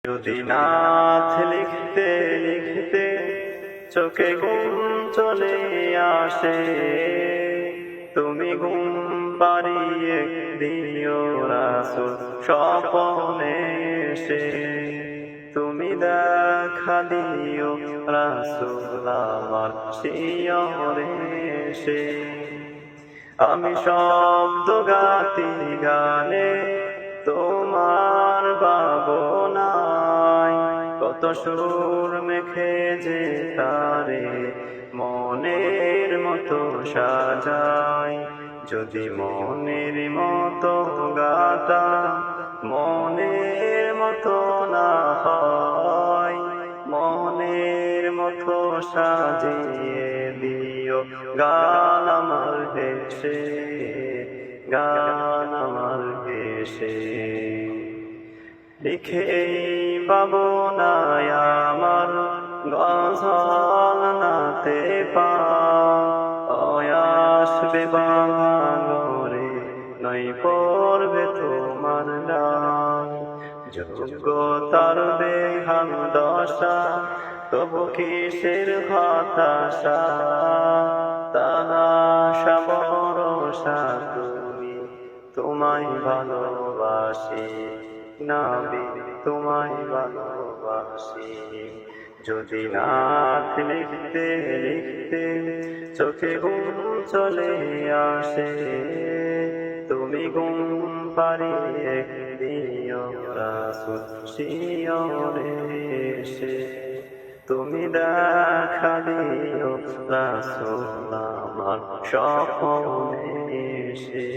যদি নাথ লিখতে লিখতে চোখে ঘুম চলে আসে, তুমি ঘুম পাড়িয়ে দিও রাসূল স্বপ্নে এসে। তুমি দেখা দিও রাসূল আমার শিয়রে এসে। আমি শব্দ গাতি গানে তোমার ভাবনায়, কত সুর মেখে যে তারে মনের মতো সাজাই। যদি মনের মতো গাতা মনের মতো না হয়, মনের মতো সাজিয়ে দিও গান আমার ভেসে, গান আমার ভেসে। লিখেই পাবো না আমার গজল নাতে আসবে বাংরে, নই পড়বে তোমার নাম। যোগ্যতার বেহান দশা, তবু কিসের হতাশা, তাহাশা ভরসা তুমি, তোমায় ভালোবাসি নবী, তোমায় ভালোবাসি। যদি নাথ লিখতে লিখতে চোখে ঘুম চলে আসে, তুমি ঘুম পাড়িয়ে দিও রাসূল শিয়রে এসে। তুমি দেখা দিও রাসূল আমার স্বপ্নে এসে।